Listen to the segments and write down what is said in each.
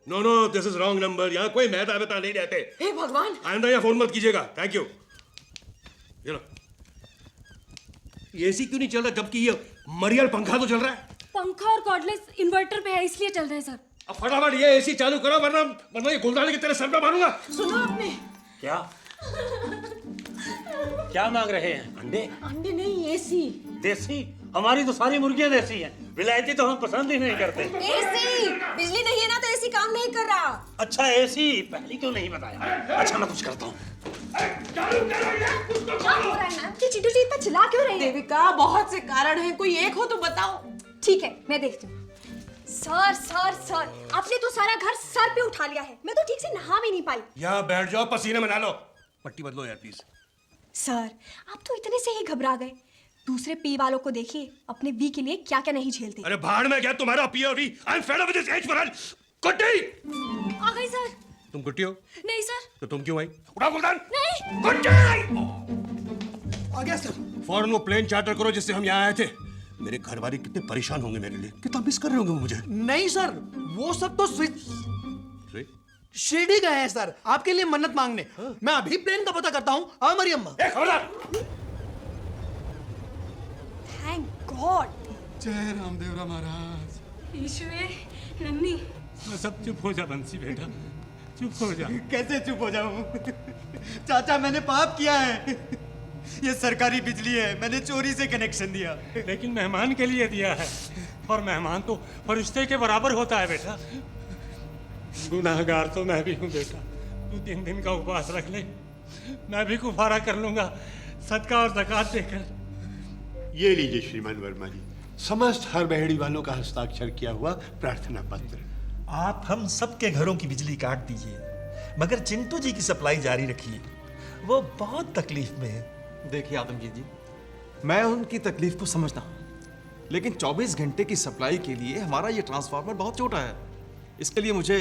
No no, this is wrong number. यहाँ कोई मेहता वेहता नहीं रहते। हे भगवान, आइंदा यहाँ फोन मत कीजिएगा। Thank you. ये लो, ये एसी क्यों नहीं चल रहा जबकि ये मरियल पंखा तो चल रहा है? पंखा और कॉर्डलेस इन्वर्टर पे है इसलिए चल रहे हैं सर। अब फटाफट ये एसी चालू करो वरना वरना ये गुलदाने की तेरे सर पे मारूंगा। सुनो आपने। क्या क्या मांग रहे हैं? अंडे? अंडे नहीं, एसी। देसी? हमारी तो सारी मुर्गियां देसी हैं। विलायती तो हम पसंद ही नहीं करते। एसी, बिजली नहीं है ना तो एसी काम नहीं कर रहा। अच्छा एसी पहले क्यों नहीं बताया? अच्छा मैं कुछ करता हूँ। क्या हो रहा है मैम? चिंटू जी इतना चिल्ला क्यों रही है? देविका, बहुत से कारण हैं, कोई एक हो तो बताओ। ठीक है, मैं देखती हूँ। सर सर सर, आपने तो सारा घर सर पे उठा लिया है। मैं तो ठीक से नहा भी नहीं पाई। यहाँ बैठ जाओ, पसीने में नहा लो। पट्टी बदलो यार प्लीज। सर, आप तो इतने से ही घबरा गए। दूसरे पी वालों को देखिए, अपने वी के लिए क्या क्या नहीं झेलते। अरे भाड़ में गया तुम्हारा पी और V. I am fed up with this age for Kutty. आ गई सर। तुम कुट्टी हो? नहीं सर। तो तुम क्यों आई? उठाओ गुलदान। नहीं। कुट्टी। आ गया सर। फौरन वो प्लेन चार्टर करो जिससे हम यहाँ आए थे। मेरे घर वाले कितने परेशान होंगे मेरे लिए, कितना मिस कर रहे होंगे वो मुझे। नहीं सर, वो सब तो शिरडी गए हैं सर, आपके लिए मन्नत मांगने। मैं अभी प्लेन का पता करता हूँ। हाँ मरियम माँ। खबरदार। Thank God. जय रामदेवरा महाराज। ईश्वर, नन्नी। सब चुप हो जा बंसी बेटा, चुप हो जा। कैसे चुप हो जाऊं? चाचा मैंने पाप किया है। ये सरकारी बिजली है, मैंने चोरी से कनेक्शन दिया। लेकिन मेहमान के लिए दिया है और मेहमान तो फरिश्ते के बराबर होता है बेटा। गुनाहगार तो मैं भी हूँ बेटा। तू 3 दिन का उपवास रख ले, मैं भी कुफारा कर लूंगा सदका और ज़कात देकर। ये लीजिए श्रीमान वर्मा जी, समस्त हर बहेड़ी वालों का हस्ताक्षर किया हुआ प्रार्थना पत्र। आप हम सबके घरों की बिजली काट दीजिए, मगर चिंटू जी की सप्लाई जारी रखिए। वो बहुत तकलीफ में है। देखिए आदमगीर जी, मैं उनकी तकलीफ को समझता हूँ, लेकिन 24 घंटे की सप्लाई के लिए हमारा ये ट्रांसफार्मर बहुत छोटा है। इसके लिए मुझे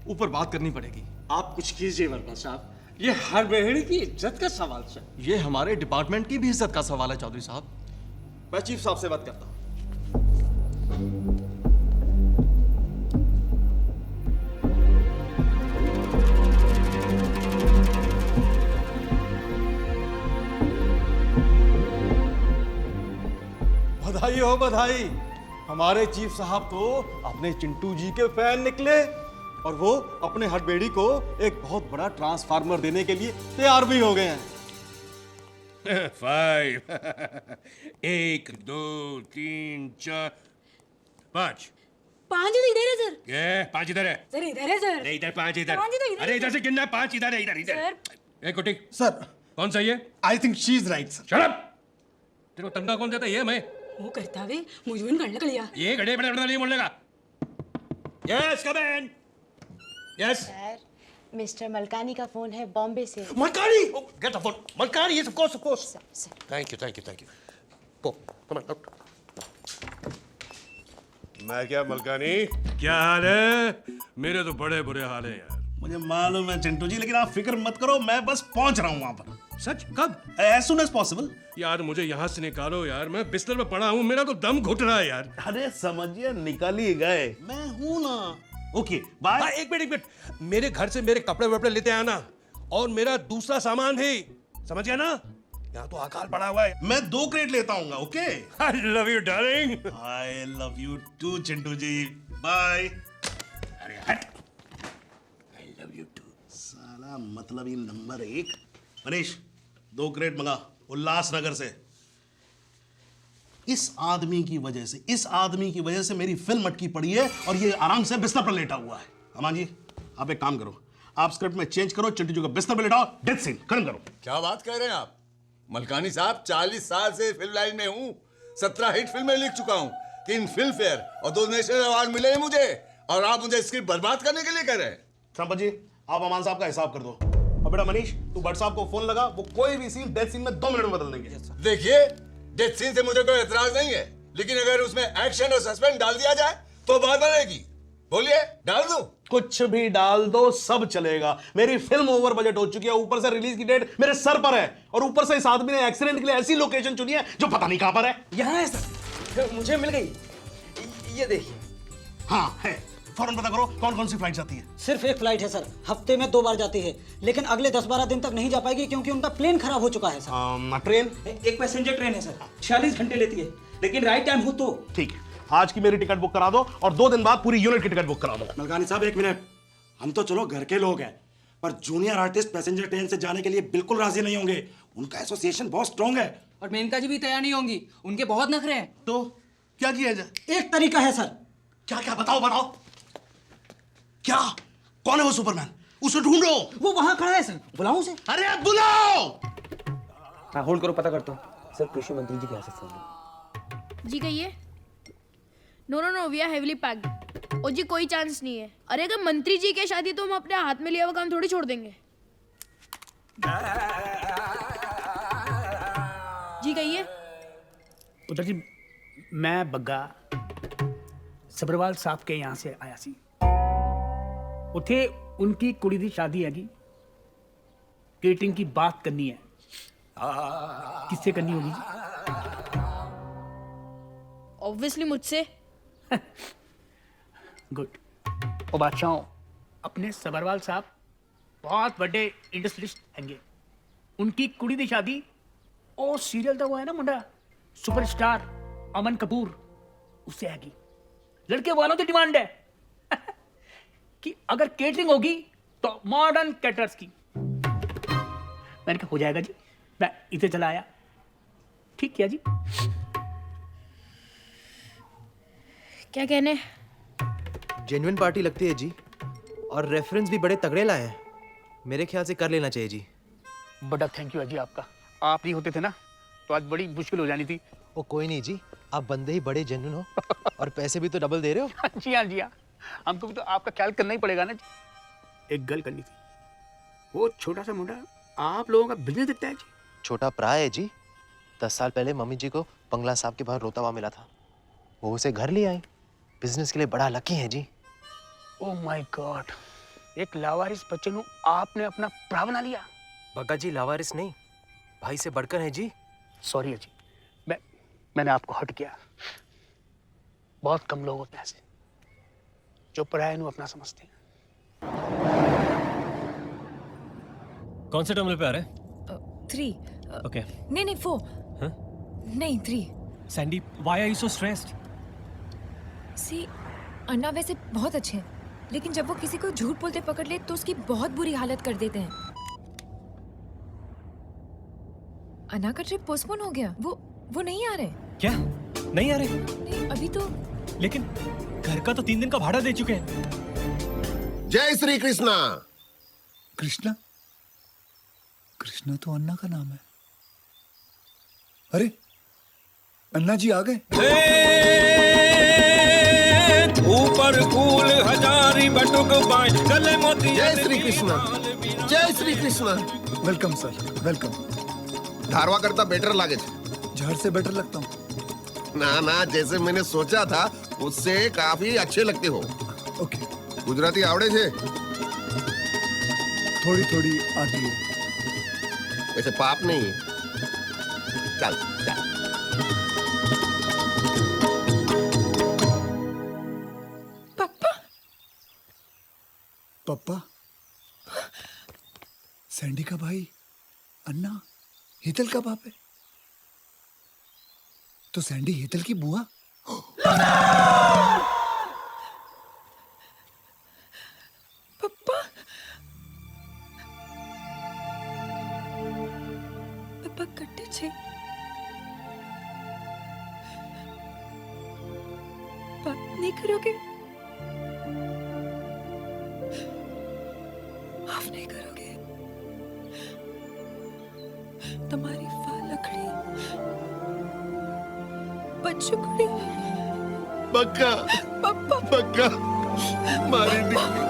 ऊपर बात करनी पड़ेगी। आप कुछ कीजिए वर्मा साहब, ये हर बहेड़ी की इज्जत का सवाल है। ये हमारे डिपार्टमेंट की भी इज्जत का सवाल है चौधरी साहब। मैं चीफ साहब से बात करता हूँ। बधाई हो बधाई। हमारे चीफ साहब तो अपने चिंटू जी के फैन निकले और वो अपने हड़बेड़ी को एक बहुत बड़ा ट्रांसफार्मर देने के लिए तैयार भी हो गए हैं। 5 1 2 3 4 5। 5 तो इधर है सर। ये 5 इधर है। सर इधर है सर। नहीं इधर 5 इधर। 5 तो इधर। अरे इधर से गिनना है। 5 इधर है, इधर इधर। सर। ए कुटी, सर कौन सा ये? I think she is right sir. Shut up. तेरे को तंगा कौन देता है? ये मैं। वो करता वे मुझे करने के लिया। ये गड़े बड़े बड़े नहीं बोलने का। यस कम इन। यस सर, मिस्टर मलकानी का फोन है बॉम्बे से। Malkani. Get the phone. Malkani, yes of course. Thank you. Go come on out. मैं क्या मलकानी, क्या हाल है? मेरे तो बड़े बुरे हाल है यार। मुझे मालूम है चिंटू जी, लेकिन आप फिक्र मत करो, मैं बस पहुंच रहा हूँ वहां पर। सच? कब? As soon as possible. यार मुझे यहाँ से निकालो यार, मैं बिस्तर में पड़ा हूँ, मेरा तो दम घुट रहा है यार। अरे समझिए, निकाल ही गए। मैं हूं ना। Okay bye. एक मिनट, मेरे घर से मेरे कपड़े वपड़े लेते आना और मेरा दूसरा सामान भी, समझ गया ना? यहाँ तो अकाल पड़ा हुआ है। मैं 2 क्रेट लेता हूँ, okay? I love you darling. I love you too Chintu ji, bye. अरे हट। I love you too. साला मतलब ही नंबर 1। मनीष 2 क्रेट मंगा उल्लासनगर से। इस आदमी की वजह से मेरी फिल्म अटकी पड़ी है और ये आराम से बिस्तर पर लेटा हुआ है। अमान जी आप एक काम करो, आप स्क्रिप्ट में चेंज करो, चिंटू जी को बिस्तर पर लेटाओ, डेथ सीन खत्म करो। क्या बात कह रहे हैं आप मलकानी साहब? 40 साल से फिल्म लाइन में हूँ, 17 हिट फिल्में लिख चुका हूँ, 3 फिल्म फेयर और 2 नेशनल अवार्ड मिले हैं मुझे, और आप मुझे स्क्रिप्ट बर्बाद करने के लिए कह रहे हैं? संपत जी आप अमान साहब का हिसाब कर दो। और बेटा मनीष तू भट्ट साहब को फोन लगा, वो कोई भी सीन डेथ सीन में 2 मिनट में बदल देंगे। देखिए डेथ सीन से मुझे कोई एतराज नहीं है, लेकिन अगर उसमें एक्शन और सस्पेंस डाल दिया जाए तो बात बनेगी। बोलिए, डाल दूं? कुछ भी डाल दो, सब चलेगा। मेरी फिल्म ओवर बजट हो चुकी है, ऊपर से रिलीज की डेट मेरे सर पर है, और ऊपर से इस आदमी ने एक्सीडेंट के लिए ऐसी लोकेशन चुनी है जो पता नहीं कहां पर है। यहाँ है सर, मुझे मिल गई। ये देखिए। हाँ है, फौरन पता करो कौन कौन सी फ्लाइट जाती है। सिर्फ एक फ्लाइट है सर, हफ्ते में 2 बार जाती है, लेकिन अगले 10-12 दिन तक नहीं जा पाएगी क्योंकि उनका प्लेन खराब हो चुका है सर। ट्रेन एक पैसेंजर ट्रेन है सर, 46 घंटे लेती है, लेकिन राइट टाइम हो तो। ठीक है, आज की मेरी टिकट बुक करा दो और 2 दिन बाद पूरी यूनिट की टिकट बुक करा दो। मलकानी साहब 1 मिनट, हम तो चलो घर के लोग हैं, पर जूनियर आर्टिस्ट पैसेंजर ट्रेन से जाने के लिए बिल्कुल राजी नहीं होंगे। उनका एसोसिएशन बहुत स्ट्रॉन्ग है। और मेनका जी भी तैयार नहीं होंगी, उनके बहुत नखरे हैं। तो क्या किया जाए? एक तरीका है सर। क्या क्या बताओ बताओ। क्या? कौन है वो सुपरमैन? उसे ढूंढो। वो वहां खड़ा है सर, बुलाऊं उसे? अरे बुलाओ। हाँ होल्ड करो, पता करता हूँ। सर कृषि मंत्री जी कैसे फोन? जी कहिए। No no no, we are heavily packed. ओ जी कोई चांस नहीं है। अरे अगर मंत्री जी की शादी तो हम अपने हाथ में लिया हुआ काम थोड़ी छोड़ देंगे। जी कहिए। पुत्र जी, मैं बग्गा सबरवाल साहब के यहाँ से आया सी। उथे उनकी कुड़ी दी शादी हैगी, केटरिंग की बात करनी है। किससे करनी होगी जी? ऑब्वियसली मुझसे। गुड। ओ बादशाह, अपने सबरवाल साहब बहुत बड़े इंडस्ट्रियलिस्ट हैंगे। उनकी कुड़ी दी शादी और सीरियल तो वो है ना मुंडा सुपरस्टार अमन कपूर, उससे हैगी। लड़के वालों की डिमांड है कि अगर केटरिंग होगी तो मॉडर्न कैटरर्स की। मैंने कहा हो जाएगा जी, मैं इधर चला आया। ठीक किया जी। क्या कहने? जेन्युइन पार्टी लगती है जी, और रेफरेंस भी बड़े तगड़े लाए हैं। मेरे ख्याल से कर लेना चाहिए जी। बड़ा थैंक यू है जी आपका। आप नहीं होते थे ना तो आज बड़ी मुश्किल हो जानी थी। वो कोई नहीं जी, आप बंदे ही बड़े जेन्युइन हो और पैसे भी तो डबल दे रहे हो। जी हाँ जी हाँ, हमको भी तो आपका ख्याल करना ही पड़ेगा ना जी। एक गल करनी थी, वो छोटा सा मुंडा आप लोगों का बिजनेस दिखता है जी। छोटा प्राय है जी। 10 साल पहले मम्मी जी को बंगला साहब के बाहर रोता हुआ मिला था, वो उसे घर ले आई। बिजनेस के लिए बड़ा लकी है जी। ओह माय गॉड, एक लावारिस बच्चे को आपने अपना भरा बना लिया। बग्गा जी लावारिस नहीं, भाई से बढ़कर है जी। सॉरी है जी, मैंने आपको हट किया। बहुत कम लोग होते हैं ऐसे जो पराये को अपना समझते हैं। कौन से टर्मिनल पे आ रहे हैं? 3। ओके। नहीं 4। नहीं 3। Sandy, why are you so stressed? See, Anna वैसे बहुत अच्छे हैं, लेकिन जब वो किसी को झूठ बोलते पकड़ ले तो उसकी बहुत बुरी हालत कर देते हैं। अन्ना का ट्रिप पोस्टपोन हो गया। वो नहीं आ रहे। क्या? नहीं आ रहे? नहीं अभी तो। लेकिन घर का तो 3 दिन का भाड़ा दे चुके हैं। जय श्री कृष्णा। कृष्णा? कृष्णा तो अन्ना का नाम है। अरे अन्ना जी आ गए। ऊपर फूल हजारी बटुक बाय गले मोती। जय श्री कृष्णा। जय Shri Krishna. Welcome sir, welcome. धारवा करता बेटर लागे झाड़ से बेटर लगता हूँ। ना, जैसे मैंने सोचा था उससे काफी अच्छे लगते हो। ओके। गुजराती आवड़े छे? थोड़ी थोड़ी आती है। वैसे पाप नहीं। चल चल। पापा? सैंडी का भाई अन्ना हेतल का बाप है, तो सैंडी हेतल की बुआ? पप्पा पप्पा कट्टे छे। बात नहीं करोगे? माफ नहीं करोगे? तुम्हारी फालकड़ी बच्चुकड़ी। बग्गा पप्पा बग्गा मारी दिक्कत।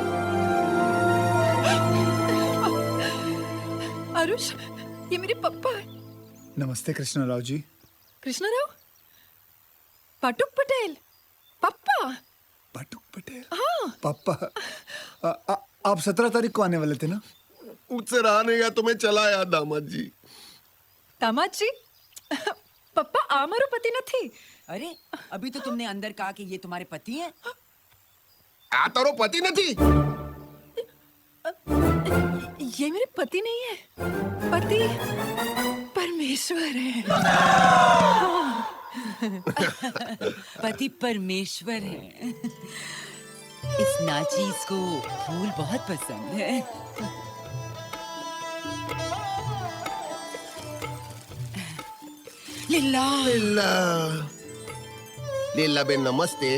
आरुष, ये मेरे पप्पा है। नमस्ते कृष्णा राव जी। कृष्णा राव? पाटुक पटेल? पप्पा? पाटुक पटेल? हाँ पापा, आप 17 तारीख को आने वाले थे ना? मुझसे रहा नहीं गया तो मैं चला आया दामाद जी। दामाद जी? पप्पा आ मारो पति न थी। अरे अभी तो तुमने अंदर कहा कि ये तुम्हारे पति हैं। આ તારો પતિ નથી. ये मेरे पति नहीं है, पति परमेश्वर है. पति परमेश्वर है. इस नाचीज को फूल बहुत पसंद है. लीला लीला बेन नमस्ते.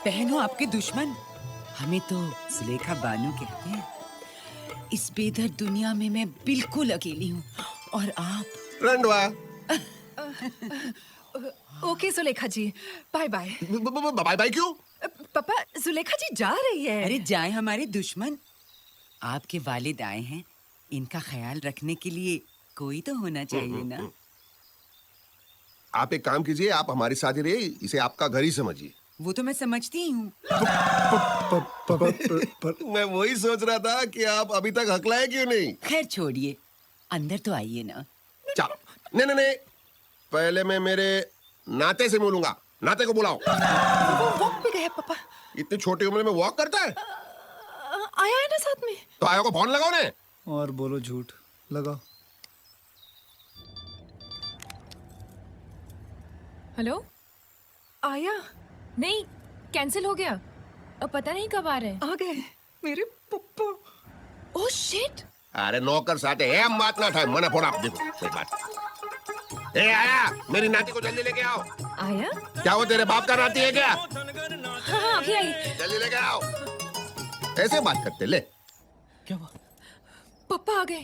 बहनो आपके दुश्मन हमें तो सुलेखा बानू कहते हैं. इस बेदर्द दुनिया में मैं बिल्कुल अकेली हूँ और आप रंडवा. ओके सुलेखा जी, बाय बाय. बाय बाय क्यों? पापा सुलेखा जी जा रही है. अरे जाए हमारे दुश्मन. आपके वालिद आए हैं, इनका ख्याल रखने के लिए कोई तो होना चाहिए ना. आप एक काम कीजिए, आप हमारे साथ ही रहिए, इसे आपका घर ही समझिए. वो तो मैं समझती ही हूँ. मैं वही सोच रहा था कि आप अभी तक हकलाए क्यों नहीं. खैर छोड़िए, अंदर तो आइए ना. चलो. नहीं, पहले मैं मेरे नाते से मिलूंगा. नाते को बुलाओ. वो वॉक पे गया पापा. इतनी छोटी उम्र में वॉक करता है. आया है ना साथ में. तो आया को फोन लगाओ ने. और बोलो झूठ लगाओ. हेलो आया. नहीं, कैंसिल हो गया. अब पता नहीं कब आ रहे हैं. आ गए मेरे पप्पा. Oh shit. अरे नौकर साथे एम बात ना था. मना फोड़ा. देखो एक बात. ए आया, मेरी नाती को जल्दी लेके आओ. आया क्या वो तेरे बाप का नाती है क्या? हाँ अभी आई. जल्दी लेके आओ. ऐसे बात करते ले. क्या हुआ? पापा आ गए.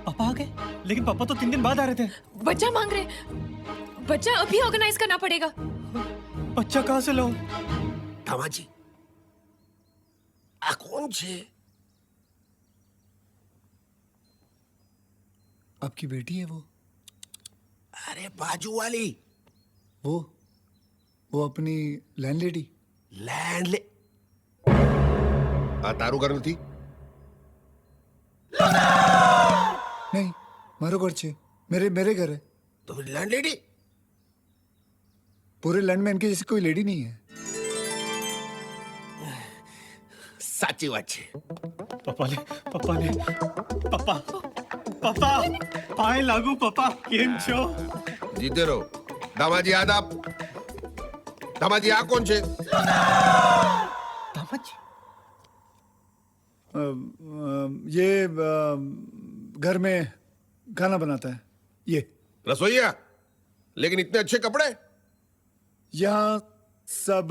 पापा आ गए? लेकिन पापा तो 3 दिन बाद आ रहे थे. बच्चा मांग रहे. बच्चा अभी ऑर्गेनाइज करना पड़ेगा. बच्चा कहाँ से लाऊं? दामाजी आ कौन छे? आपकी बेटी है वो. अरे बाजू वाली. वो अपनी लैंडलेडी. तारू घर थी? नहीं, मारो घर छे. मेरे घर है. तो फिर लैंडलेडी? पूरे लैंड में इनके जैसी कोई लेडी नहीं है. साची बात छे. पापा पाए लागू. पापा केम छो? जीते रहो. दामाजी आदाब. दामाजी आ कौन छे? दामाजी ये घर में खाना बनाता है. ये रसोईया. लेकिन इतने अच्छे कपड़े. यहाँ सब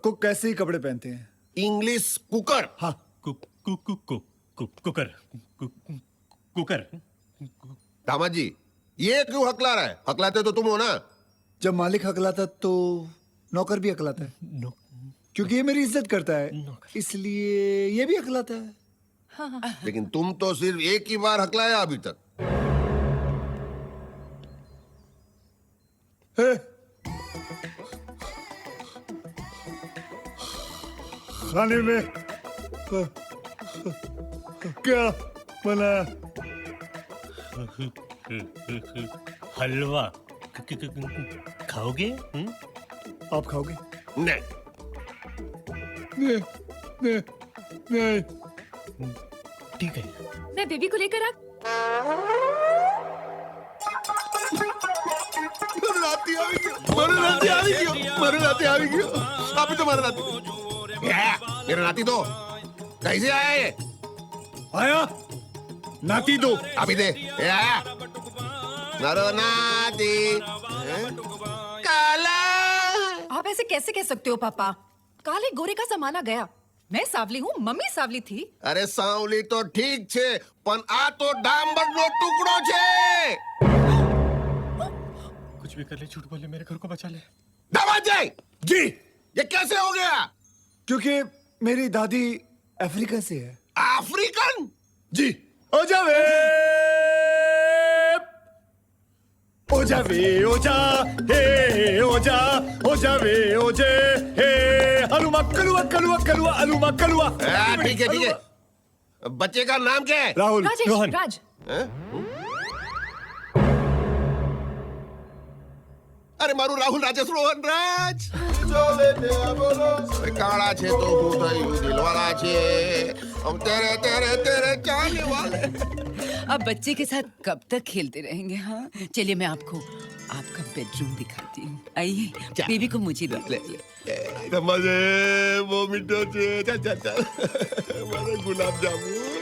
कुक कैसे ही कपड़े पहनते हैं. English cooker. हाँ कुकर. दामाजी ये क्यों हकला रहा है? हकलाते तो तुम हो ना. जब मालिक हकलाता तो नौकर भी हकलाता है. क्योंकि ये मेरी इज्जत करता है, इसलिए ये भी हकलाता है. हाँ. लेकिन तुम तो सिर्फ एक ही बार हकलाया अभी तक. खाने में क्या बना? हलवा. खाओगे? आप खाओगे? नहीं. ठीक है. मैं बेबी को लेकर आ. अभी तो मारा नाती. मेरा नाती तो कैसे आया ये? आया नाती दो. अभी दे. ये आया नरो नाती. काला. आप ऐसे कैसे कह सकते हो पापा? काले गोरे का जमाना गया. मैं सावली हूँ, मम्मी सावली थी. अरे सावली तो ठीक छे, पण आ तो डांबरનો ટુકડો છે. कुछ भी कर ले, झूठ बोले, मेरे घर को बचा ले. दामाजी जी. ये कैसे हो गया? क्योंकि मेरी दादी अफ्रीका से है. अफ्रीकन? जी. ओ जावे ओजा हे ओजा वे ओजे हे अलुमा कलुआ अलुमा कलुआ. ठीक है. बच्चे का नाम क्या है? राहुल. रोहन. राज. अरे मारू राहुल राजेश रोहन राज. ચોલે તે બોલો કાળા છે તો હું થયું દિલવાલા છે अब तेरे तेरे तेरे चाहने वाले। अब बच्चे के साथ कब तक खेलते रहेंगे? हाँ चलिए मैं आपको आपका बेडरूम दिखाती हूँ। आइए बेबी को मुझे देख लीजिए। मजे वो मिठो छे चल चल चल मारे गुलाब जामुन